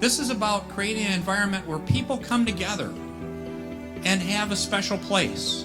This is about creating an environment where people come together and have a special place.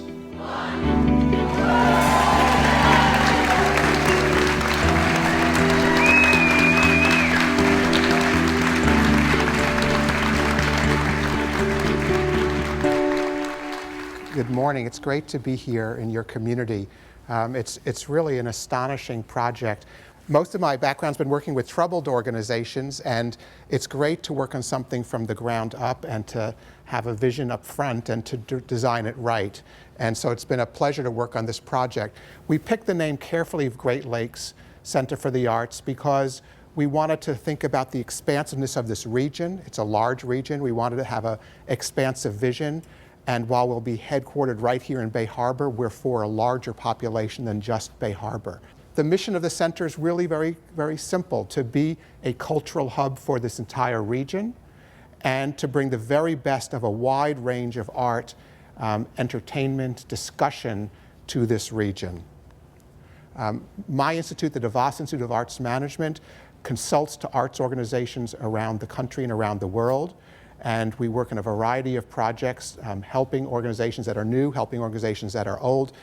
Good morning. It's great to be here in your community. It's really an astonishing project. Most of my background's been working with troubled organizations, and it's great to work on something from the ground up and to have a vision up front and to design it right. And so it's been a pleasure to work on this project. We picked the name carefully of Great Lakes Center for the Arts because we wanted to think about the expansiveness of this region. It's a large region. We wanted to have an expansive vision. And while we'll be headquartered right here in Bay Harbor, we're for a larger population than just Bay Harbor. The mission of the center is really very, very simple: to be a cultural hub for this entire region and to bring the very best of a wide range of art, entertainment, discussion to this region. My institute, the DeVos Institute of Arts Management, consults to arts organizations around the country and around the world. And we work in a variety of projects, helping organizations that are new, helping organizations that are old,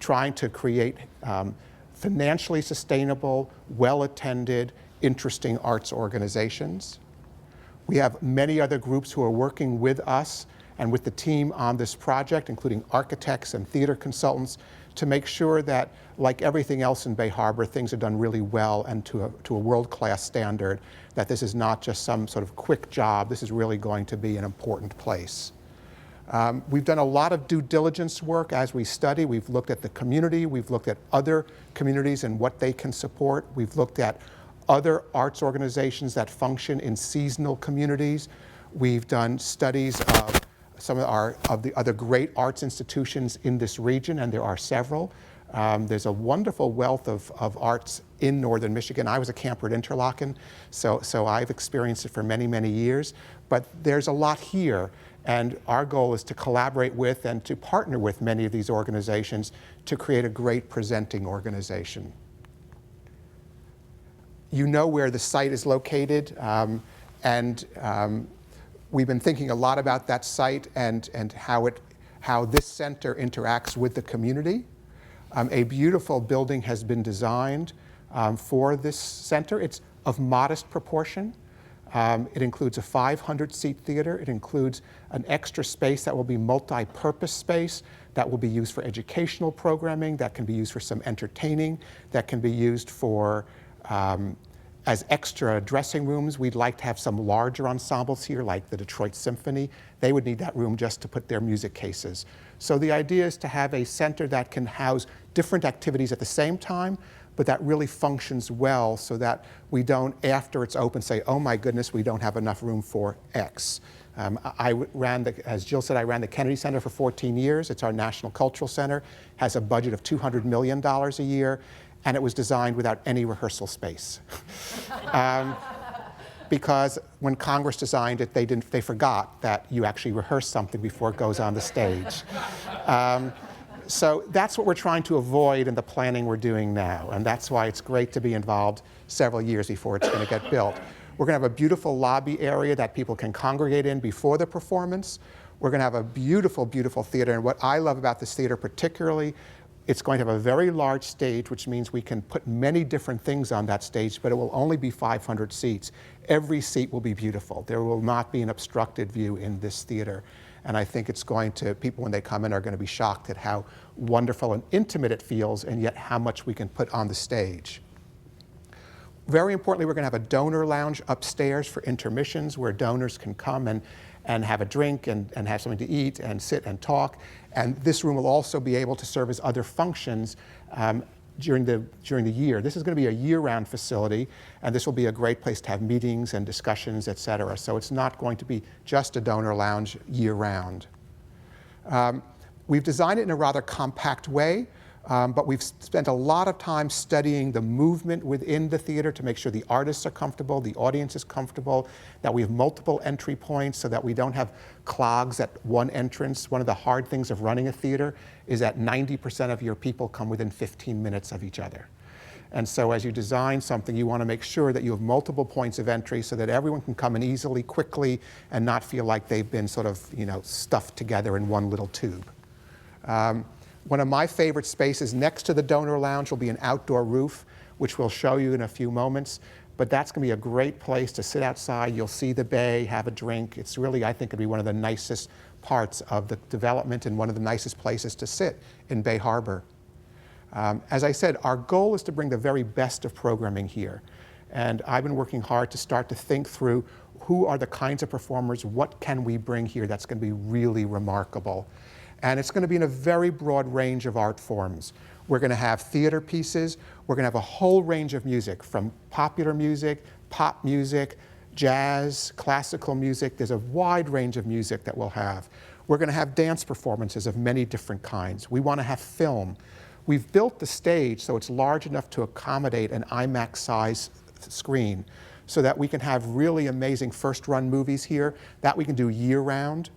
trying to create financially sustainable, well-attended, interesting arts organizations. We have many other groups who are working with us and with the team on this project, including architects and theater consultants, to make sure that, like everything else in Bay Harbor, things are done really well and to a world-class standard, that this is not just some sort of quick job. This is really going to be an important place. We've done a lot of due diligence work as we study. We've looked at the community. We've looked at other communities and what they can support. We've looked at other arts organizations that function in seasonal communities. We've done studies of some of the other great arts institutions in this region, and there are several. There's a wonderful wealth of arts in northern Michigan. I was a camper at Interlochen, so I've experienced it for many, many years. But there's a lot here, and our goal is to collaborate with and to partner with many of these organizations to create a great presenting organization. You know where the site is located, we've been thinking a lot about that site and how this center interacts with the community. A beautiful building has been designed for this center. It's of modest proportion. It includes a 500-seat theater. It includes an extra space that will be multi-purpose space that will be used for educational programming, that can be used for some entertaining, that can be used for as extra dressing rooms. We'd like to have some larger ensembles here, like the Detroit Symphony. They would need that room just to put their music cases. So the idea is to have a center that can house different activities at the same time, but that really functions well so that we don't, after it's open, say, oh my goodness, we don't have enough room for X. As Jill said, I ran the Kennedy Center for 14 years. It's our national cultural center, has a budget of $200 million a year, and it was designed without any rehearsal space. Because when Congress designed it, they forgot that you actually rehearse something before it goes on the stage. So that's what we're trying to avoid in the planning we're doing now, and that's why it's great to be involved several years before it's going to get built. We're going to have a beautiful lobby area that people can congregate in before the performance. We're going to have a beautiful, beautiful theater, and what I love about this theater particularly, it's going to have a very large stage, which means we can put many different things on that stage, but it will only be 500 seats. Every seat will be beautiful. There will not be an obstructed view in this theater. And I think it's going to, people when they come in are going to be shocked at how wonderful and intimate it feels, and yet how much we can put on the stage. Very importantly, we're going to have a donor lounge upstairs for intermissions where donors can come and have a drink and have something to eat and sit and talk. And this room will also be able to serve as other functions during the year. This is going to be a year-round facility, and this will be a great place to have meetings and discussions, et cetera. So it's not going to be just a donor lounge year-round. We've designed it in a rather compact way, but we've spent a lot of time studying the movement within the theater to make sure the artists are comfortable, the audience is comfortable, that we have multiple entry points so that we don't have clogs at one entrance. One of the hard things of running a theater is that 90% of your people come within 15 minutes of each other. And so as you design something, you want to make sure that you have multiple points of entry so that everyone can come in easily, quickly, and not feel like they've been sort of, stuffed together in one little tube. One of my favorite spaces next to the donor lounge will be an outdoor roof, which we'll show you in a few moments. But that's going to be a great place to sit outside. You'll see the bay, have a drink. It's really, I think, going to be one of the nicest parts of the development and one of the nicest places to sit in Bay Harbor. As I said, our goal is to bring the very best of programming here. And I've been working hard to start to think through who are the kinds of performers, what can we bring here that's going to be really remarkable. And it's going to be in a very broad range of art forms. We're going to have theater pieces. We're going to have a whole range of music, from popular music, pop music, jazz, classical music. There's a wide range of music that we'll have. We're going to have dance performances of many different kinds. We want to have film. We've built the stage so it's large enough to accommodate an IMAX size screen so that we can have really amazing first-run movies here that we can do year-round.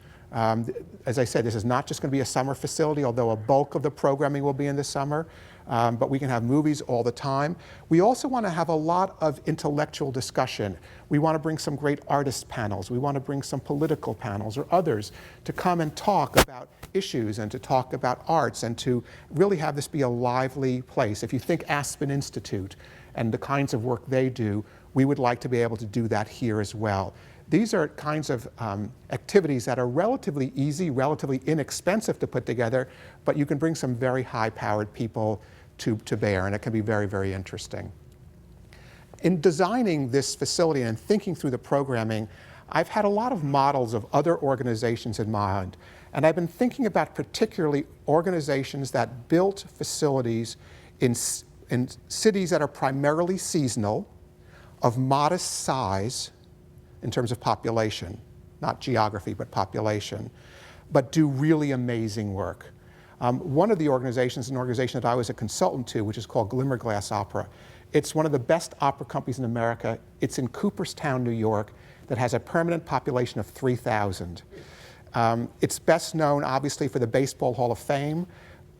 As I said, this is not just going to be a summer facility, although a bulk of the programming will be in the summer. But we can have movies all the time. We also want to have a lot of intellectual discussion. We want to bring some great artist panels. We want to bring some political panels or others to come and talk about issues and to talk about arts and to really have this be a lively place. If you think Aspen Institute and the kinds of work they do, we would like to be able to do that here as well. These are kinds of activities that are relatively easy, relatively inexpensive to put together, but you can bring some very high-powered people to bear, and it can be very, very interesting. In designing this facility and thinking through the programming, I've had a lot of models of other organizations in mind, and I've been thinking about particularly organizations that built facilities in cities that are primarily seasonal, of modest size, in terms of population, not geography, but population, but do really amazing work. One of the organizations is an organization that I was a consultant to, which is called GLIMMERGLASS Opera. It's one of the best opera companies in America. It's in Cooperstown, New York, that has a permanent population of 3,000. It's best known, obviously, for the Baseball Hall of Fame,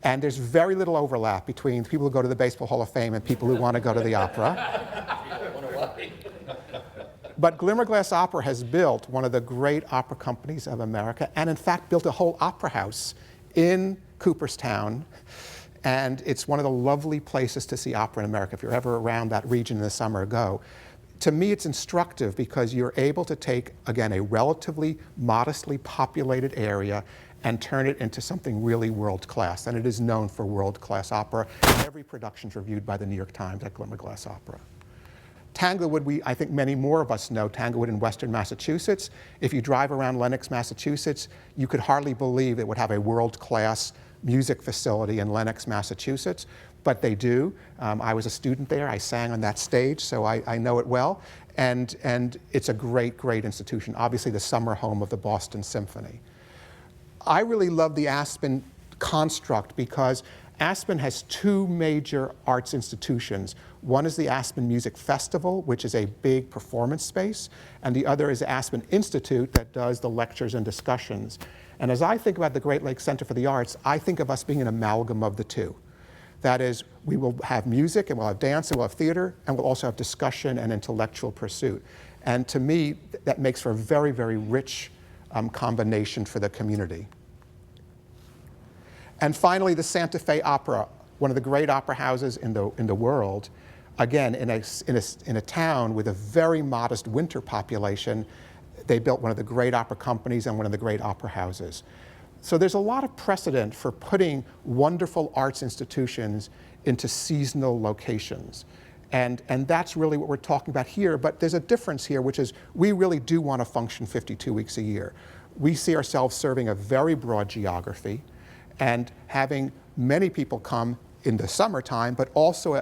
and there's very little overlap between people who go to the Baseball Hall of Fame and people who want to go to the opera. But GLIMMERGLASS Opera has built one of the great opera companies of America, and in fact built a whole opera house in Cooperstown. And it's one of the lovely places to see opera in America. If you're ever around that region in the summer, go. To me, it's instructive because you're able to take, again, a relatively modestly populated area and turn it into something really world-class. And it is known for world-class opera. Every production's reviewed by the New York Times at GLIMMERGLASS Opera. Tanglewood, I think many more of us know Tanglewood in Western Massachusetts. If you drive around Lenox, Massachusetts, you could hardly believe it would have a world-class music facility in Lenox, Massachusetts, but they do. I was a student there. I sang on that stage, so I know it well. And it's a great, great institution, obviously the summer home of the Boston Symphony. I really love the Aspen construct because Aspen has two major arts institutions. One is the Aspen Music Festival, which is a big performance space, and the other is Aspen Institute that does the lectures and discussions. And as I think about the Great Lakes Center for the Arts, I think of us being an amalgam of the two. That is, we will have music, and we'll have dance, and we'll have theater, and we'll also have discussion and intellectual pursuit. And to me, that makes for a very, very rich combination for the community. And finally, the Santa Fe Opera, one of the great opera houses in the world, again, in a town with a very modest winter population. They built one of the great opera companies and one of the great opera houses. So there's a lot of precedent for putting wonderful arts institutions into seasonal locations. And that's really what we're talking about here. But there's a difference here, which is we really do want to function 52 weeks a year. We see ourselves serving a very broad geography and having many people come in the summertime, but also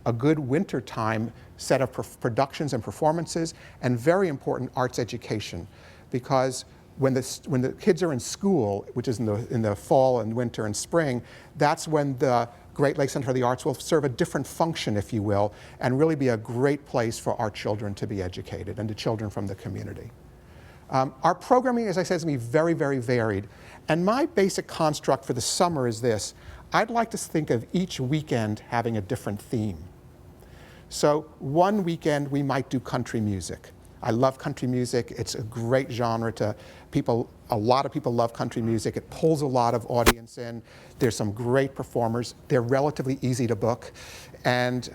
a good wintertime set of productions and performances, and very important arts education. Because when the kids are in school, which is in the fall and winter and spring, that's when the Great Lakes Center for the Arts will serve a different function, if you will, and really be a great place for our children to be educated and the children from the community. Our programming, as I said, is going to be very, very varied. And my basic construct for the summer is this. I'd like to think of each weekend having a different theme. So one weekend we might do country music. I love country music. It's a great genre to people. A lot of people love country music. It pulls a lot of audience in. There's some great performers. They're relatively easy to book. And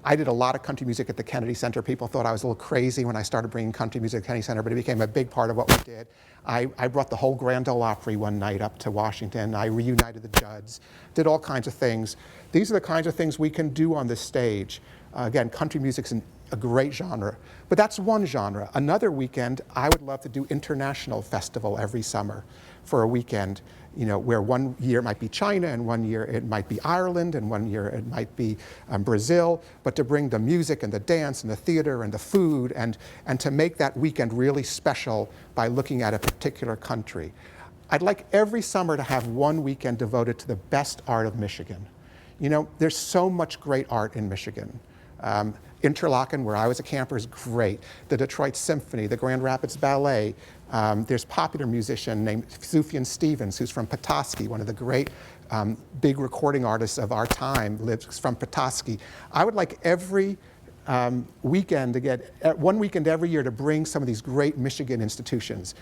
I did a lot of country music at the Kennedy Center. People thought I was a little crazy when I started bringing country music at the Kennedy Center, but it became a big part of what we did. I brought the whole Grand Ole Opry one night up to Washington. I reunited the Judds, did all kinds of things. These are the kinds of things we can do on this stage. Again, country music's a great genre, but that's one genre. Another weekend, I would love to do international festival every summer for a weekend, where one year it might be China, and one year it might be Ireland, and one year it might be Brazil, but to bring the music and the dance and the theater and the food and to make that weekend really special by looking at a particular country. I'd like every summer to have one weekend devoted to the best art of Michigan. There's so much great art in Michigan. Interlochen, where I was a camper, is great. The Detroit Symphony, the Grand Rapids Ballet. There's a popular musician named Sufjan Stevens, who's from Petoskey, one of the great big recording artists of our time, lives from Petoskey. I would like every weekend to get, one weekend every year, to bring some of these great Michigan institutions.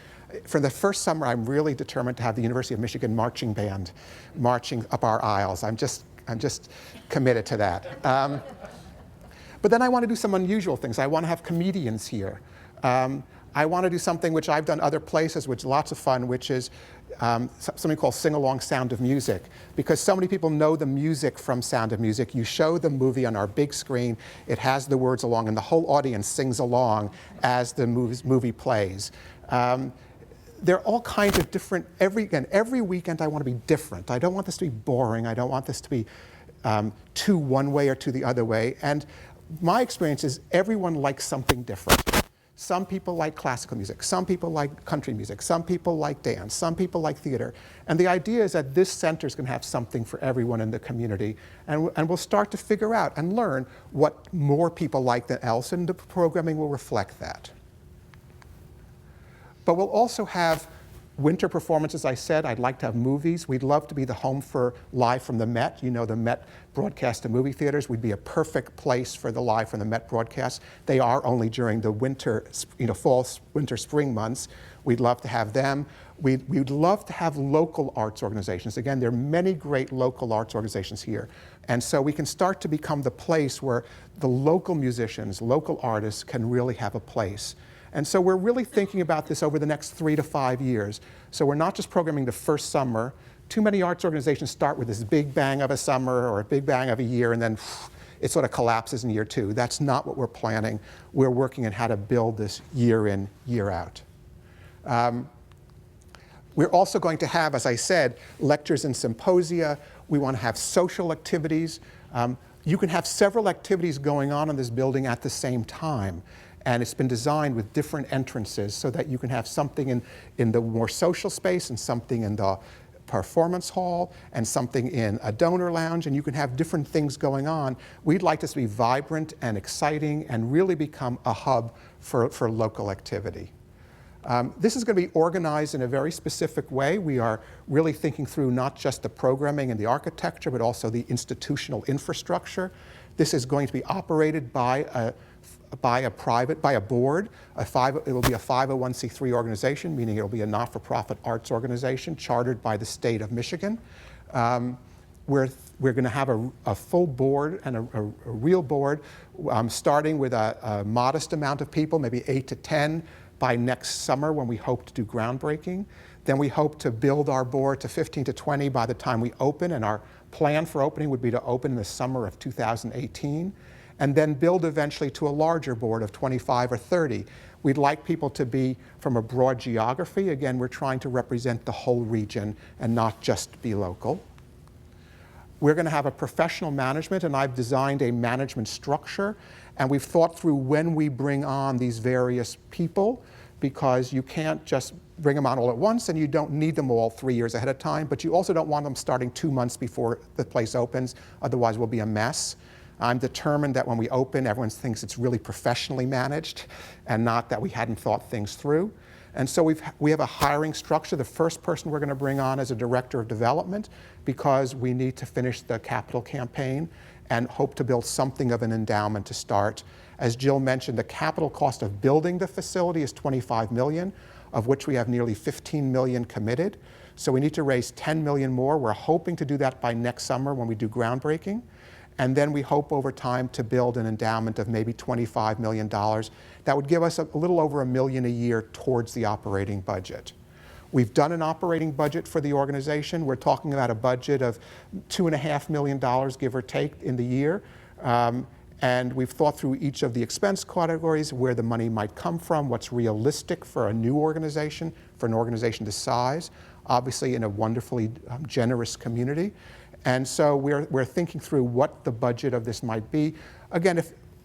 For the first summer, I'm really determined to have the University of Michigan Marching Band marching up our aisles. I'm just committed to that. But then I want to do some unusual things. I want to have comedians here. I want to do something which I've done other places, which is lots of fun, which is something called Sing-Along Sound of Music. Because so many people know the music from Sound of Music. You show the movie on our big screen, it has the words along, and the whole audience sings along as the movie plays. There are all kinds of different, every weekend I want to be different. I don't want this to be boring. I don't want this to be too one way or too the other way. And my experience is everyone likes something different. Some people like classical music, some people like country music, some people like dance, some people like theater. And the idea is that this center is going to have something for everyone in the community. And we'll start to figure out and learn what more people like than else, and the programming will reflect that. But we'll also have winter performances. I said I'd like to have movies. We'd love to be the home for Live from the Met. The Met broadcast to movie theaters. We'd be a perfect place for the Live from the Met broadcast. They are only during the winter, fall, winter, spring months. We'd love to have them. We'd love to have local arts organizations. Again, there are many great local arts organizations here. And so we can start to become the place where the local musicians, local artists can really have a place. And so we're really thinking about this over the next 3 to 5 years. So we're not just programming the first summer. Too many arts organizations start with this big bang of a summer or a big bang of a year, and then it sort of collapses in year 2. That's not what we're planning. We're working on how to build this year in, year out. We're also going to have, as I said, lectures and symposia. We want to have social activities. You can have several activities going on in this building at the same time. And it's been designed with different entrances so that you can have something in the more social space, and something in the performance hall, and something in a donor lounge, and you can have different things going on. We'd like this to be vibrant and exciting and really become a hub for local activity. This is going to be organized in a very specific way. We are really thinking through not just the programming and the architecture, but also the institutional infrastructure. This is going to be operated by a board. It will be a 501c3 organization, meaning it will be a not-for-profit arts organization chartered by the state of Michigan. We're going to have a full board and a real board, starting with a modest amount of people, maybe 8 to 10, by next summer when we hope to do groundbreaking. Then we hope to build our board to 15 to 20 by the time we open, and our plan for opening would be to open in the summer of 2018. And then build eventually to a larger board of 25 or 30. We'd like people to be from a broad geography. Again, we're trying to represent the whole region and not just be local. We're going to have a professional management, and I've designed a management structure. And we've thought through when we bring on these various people, because you can't just bring them on all at once, and you don't need them all 3 years ahead of time. But you also don't want them starting 2 months before the place opens. Otherwise, we'll be a mess. I'm determined that when we open, everyone thinks it's really professionally managed and not that we hadn't thought things through. And so we have a hiring structure. The first person we're going to bring on is a director of development, because we need to finish the capital campaign. and hope to build something of an endowment to start. As Jill mentioned, the capital cost of building the facility is $25 million, of which we have nearly $15 million committed. So we need to raise $10 million more. We're hoping to do that by next summer when we do groundbreaking. And then we hope over time to build an endowment of maybe $25 million. That would give us a little over $1 million a year towards the operating budget. We've done an operating budget for the organization. We're talking about a budget of $2.5 million, give or take, in the year. And we've thought through each of the expense categories, where the money might come from, what's realistic for a new organization, for an organization this size, obviously in a wonderfully generous community. And so we're thinking through what the budget of this might be. Again,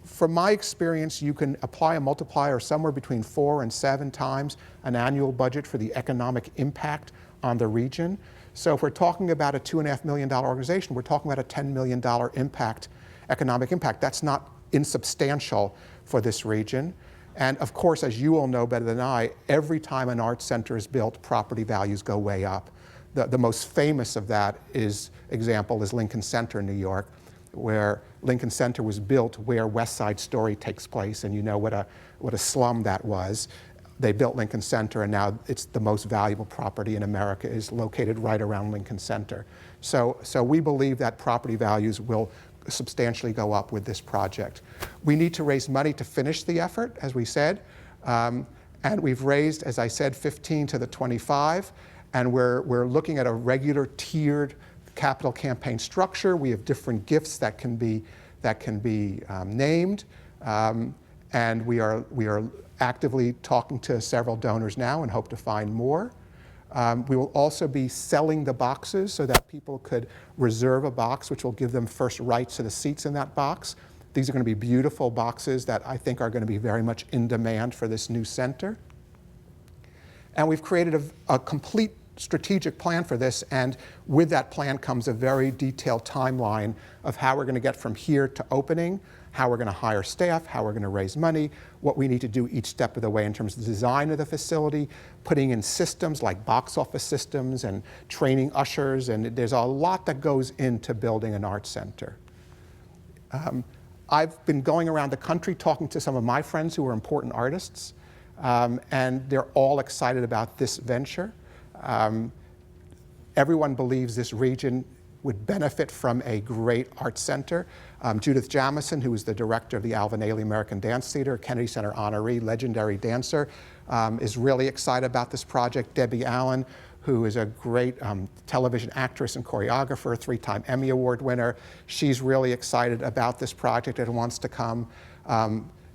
from my experience, you can apply a multiplier somewhere between 4 and 7 times an annual budget for the economic impact on the region. So if we're talking about a $2.5 million organization, we're talking about a $10 million impact, economic impact. That's not insubstantial for this region. And of course, as you all know better than I, every time an arts center is built, property values go way up. The most famous of that example is Lincoln Center in New York, where Lincoln Center was built where West Side Story takes place, and you know what a slum that was. They built Lincoln Center, and now it's the most valuable property in America is located right around Lincoln Center. So we believe that property values will substantially go up with this project. We need to raise money to finish the effort, as we said, and we've raised, as I said, 15 to the 25. And we're looking at a regular tiered capital campaign structure. We have different gifts that can be named, and we are actively talking to several donors now and hope to find more. We will also be selling the boxes so that people could reserve a box, which will give them first rights to the seats in that box. These are going to be beautiful boxes that I think are going to be very much in demand for this new center. And we've created a complete strategic plan for this, and with that plan comes a very detailed timeline of how we're going to get from here to opening, how we're going to hire staff, how we're going to raise money, what we need to do each step of the way in terms of the design of the facility, putting in systems like box office systems and training ushers, and there's a lot that goes into building an arts center. I've been going around the country talking to some of my friends who are important artists, and they're all excited about this venture. Everyone believes this region would benefit from a great arts center. Judith Jamison, who is the director of the Alvin Ailey American Dance Theater, Kennedy Center honoree, legendary dancer, is really excited about this project. Debbie Allen, who is a great television actress and choreographer, 3-time Emmy Award winner, she's really excited about this project and wants to come.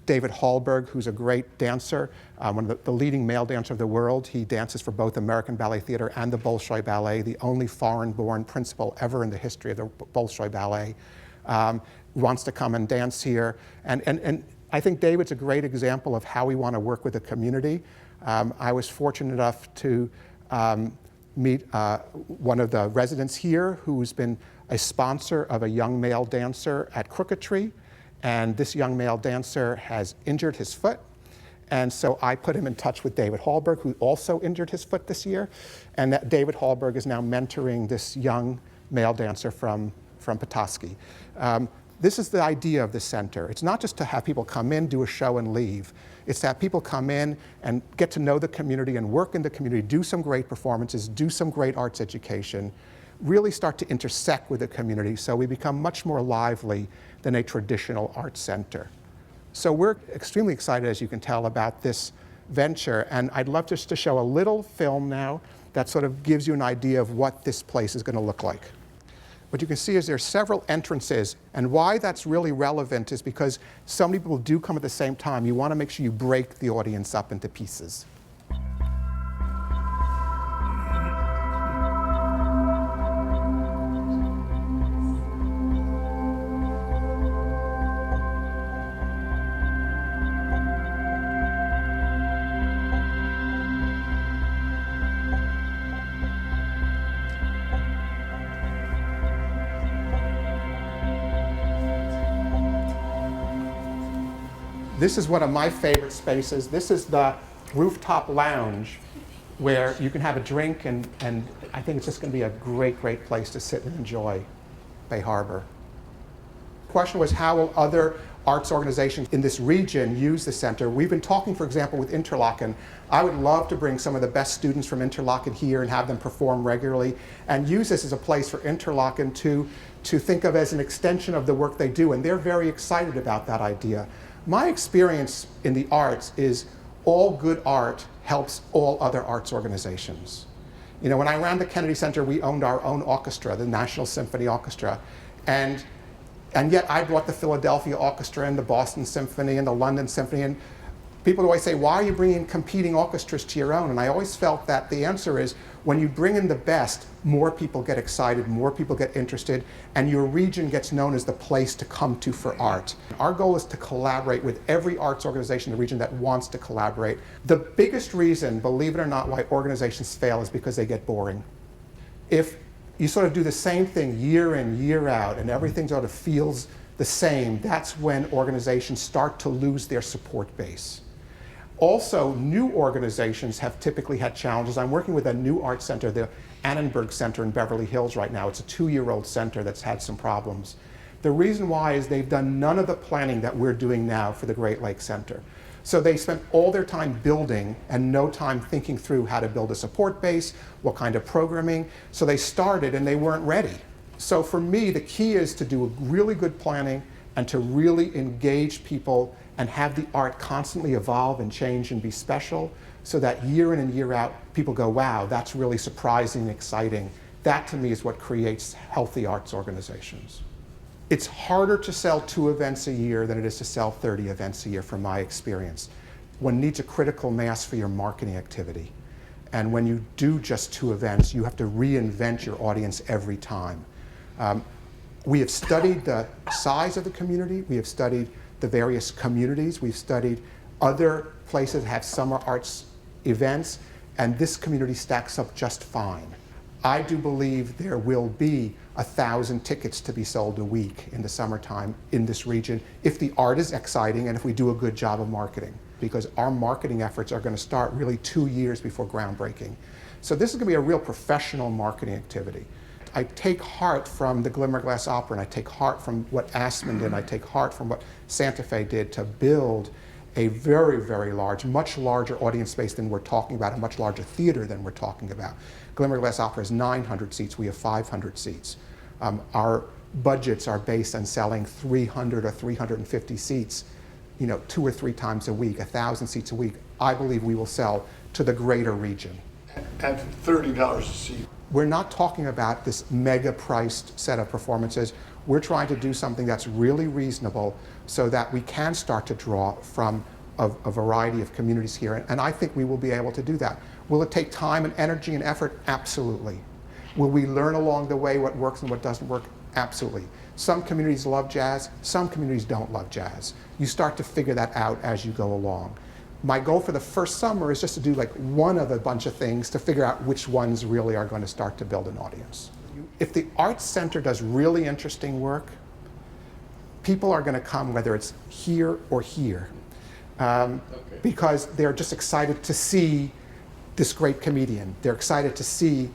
David Hallberg, who's a great dancer, one of the leading male dancer of the world. He dances for both American Ballet Theater and the Bolshoi Ballet, the only foreign-born principal ever in the history of the Bolshoi Ballet. Wants to come and dance here. And I think David's a great example of how we want to work with the community. I was fortunate enough to meet one of the residents here who's been a sponsor of a young male dancer at Crooked Tree. And this young male dancer has injured his foot. And so I put him in touch with David Hallberg, who also injured his foot this year. And that David Hallberg is now mentoring this young male dancer from Petoskey. This is the idea of this center. It's not just to have people come in, do a show, and leave. It's to have people come in and get to know the community and work in the community, do some great performances, do some great arts education, really start to intersect with the community so we become much more lively than a traditional arts center. So we're extremely excited, as you can tell, about this venture, and I'd love just to show a little film now that sort of gives you an idea of what this place is going to look like. What you can see is there's several entrances, and why that's really relevant is because so many people do come at the same time. You want to make sure you break the audience up into pieces. This is one of my favorite spaces. This is the rooftop lounge where you can have a drink, and I think it's just going to be a great, great place to sit and enjoy Bay Harbor. The question was, how will other arts organizations in this region use the center? We've been talking, for example, with Interlaken. I would love to bring some of the best students from Interlaken here and have them perform regularly and use this as a place for Interlaken to think of as an extension of the work they do, and they're very excited about that idea. My experience in the arts is all good art helps all other arts organizations. You know, when I ran the Kennedy Center, we owned our own orchestra, the National Symphony Orchestra, and yet I brought the Philadelphia Orchestra and the Boston Symphony and the London Symphony, and people always say, why are you bringing competing orchestras to your own? And I always felt that the answer is, when you bring in the best, more people get excited, more people get interested, and your region gets known as the place to come to for art. Our goal is to collaborate with every arts organization in the region that wants to collaborate. The biggest reason, believe it or not, why organizations fail is because they get boring. If you sort of do the same thing year in, year out, and everything sort of feels the same, that's when organizations start to lose their support base. Also, new organizations have typically had challenges. I'm working with a new art center, the Annenberg Center in Beverly Hills right now. It's a 2-year-old center that's had some problems. The reason why is they've done none of the planning that we're doing now for the Great Lakes Center. So they spent all their time building and no time thinking through how to build a support base, what kind of programming. So they started and they weren't ready. So for me, the key is to do really good planning and to really engage people and have the art constantly evolve and change and be special, so that year in and year out, people go, wow, that's really surprising and exciting. That to me is what creates healthy arts organizations. It's harder to sell 2 events a year than it is to sell 30 events a year from my experience. One needs a critical mass for your marketing activity. And when you do just 2 events, you have to reinvent your audience every time. We have studied the size of the community. We have studied the various communities. We've studied other places that have summer arts events, and this community stacks up just fine. I do believe there will be 1,000 tickets to be sold a week in the summertime in this region if the art is exciting and if we do a good job of marketing, because our marketing efforts are going to start really 2 years before groundbreaking. So this is going to be a real professional marketing activity. I take heart from the Glimmerglass Opera, and I take heart from what Aspen did, and I take heart from what Santa Fe did to build a very, very large, much larger audience space than we're talking about, a much larger theater than we're talking about. Glimmerglass Opera is 900 seats, we have 500 seats. Our budgets are based on selling 300 or 350 seats, 2 or 3 times a week, 1,000 seats a week. I believe we will sell to the greater region. At $30 a seat. We're not talking about this mega priced set of performances. We're trying to do something that's really reasonable so that we can start to draw from a variety of communities here. And I think we will be able to do that. Will it take time and energy and effort? Absolutely. Will we learn along the way what works and what doesn't work? Absolutely. Some communities love jazz, some communities don't love jazz. You start to figure that out as you go along. My goal for the first summer is just to do like one of a bunch of things to figure out which ones really are going to start to build an audience. If the Arts Center does really interesting work, people are going to come whether it's here or here, because they're just excited to see this great comedian. They're excited to see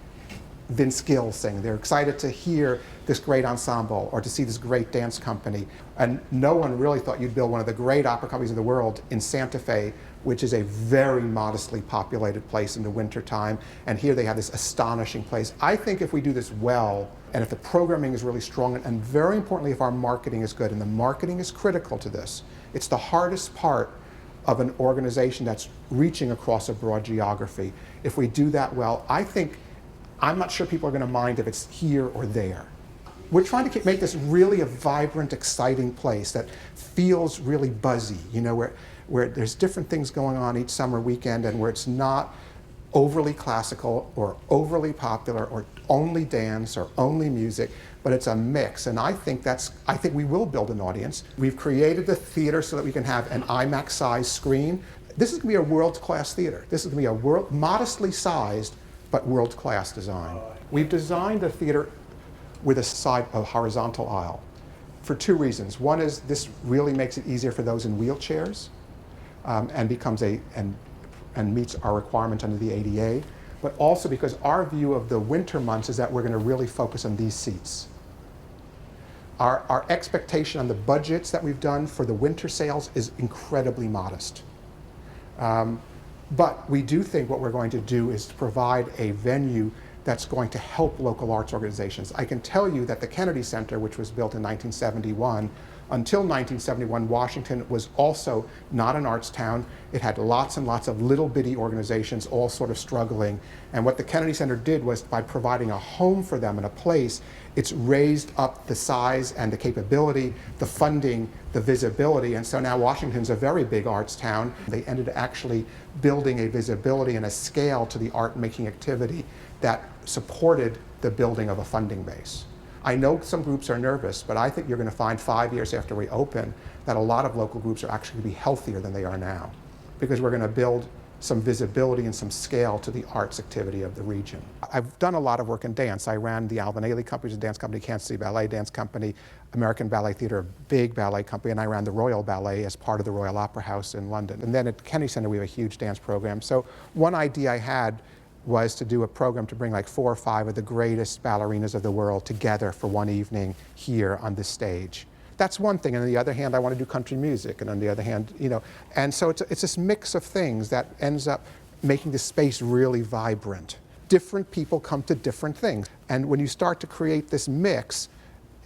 Vince Gill sing. They're excited to hear this great ensemble or to see this great dance company. And no one really thought you'd build one of the great opera companies in the world in Santa Fe, which is a very modestly populated place in the wintertime. And here they have this astonishing place. I think if we do this well, and if the programming is really strong, and very importantly, if our marketing is good, and the marketing is critical to this, it's the hardest part of an organization that's reaching across a broad geography. If we do that well, I'm not sure people are going to mind if it's here or there. We're trying to make this really a vibrant, exciting place that feels really buzzy, where there's different things going on each summer weekend, and where it's not overly classical or overly popular or only dance or only music, but it's a mix. And I think we will build an audience. We've created the theater so that we can have an IMAX-sized screen. This is going to be a world-class theater. This is going to be a modestly sized but world-class design. We've designed the theater with a horizontal aisle for 2 reasons. One is this really makes it easier for those in wheelchairs, and meets our requirement under the ADA, but also because our view of the winter months is that we're going to really focus on these seats. Our expectation on the budgets that we've done for the winter sales is incredibly modest. But we do think what we're going to do is to provide a venue that's going to help local arts organizations. I can tell you that the Kennedy Center, which was built in 1971, until 1971, Washington was also not an arts town. It had lots and lots of little bitty organizations all sort of struggling. And what the Kennedy Center did was, by providing a home for them and a place, it's raised up the size and the capability, the funding, the visibility. And so now Washington's a very big arts town. They ended up actually building a visibility and a scale to the art-making activity that supported the building of a funding base. I know some groups are nervous, but I think you're going to find 5 years after we open that a lot of local groups are actually going to be healthier than they are now, because we're going to build some visibility and some scale to the arts activity of the region. I've done a lot of work in dance. I ran the Alvin Ailey Company, a dance company, Kansas City Ballet Dance Company, American Ballet Theatre, a big ballet company, and I ran the Royal Ballet as part of the Royal Opera House in London. And then at Kennedy Center, we have a huge dance program. So one idea I had was to do a program to bring like 4 or 5 of the greatest ballerinas of the world together for one evening here on this stage. That's one thing. And on the other hand, I want to do country music. And on the other hand, you know, and so it's this mix of things that ends up making the space really vibrant. Different people come to different things. And when you start to create this mix,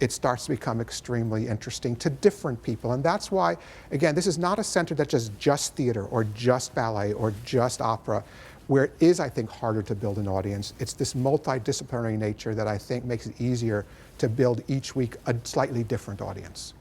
it starts to become extremely interesting to different people. And that's why, again, this is not a center that's just theater or just ballet or just opera. Where it is, I think, harder to build an audience, it's this multidisciplinary nature that I think makes it easier to build each week a slightly different audience.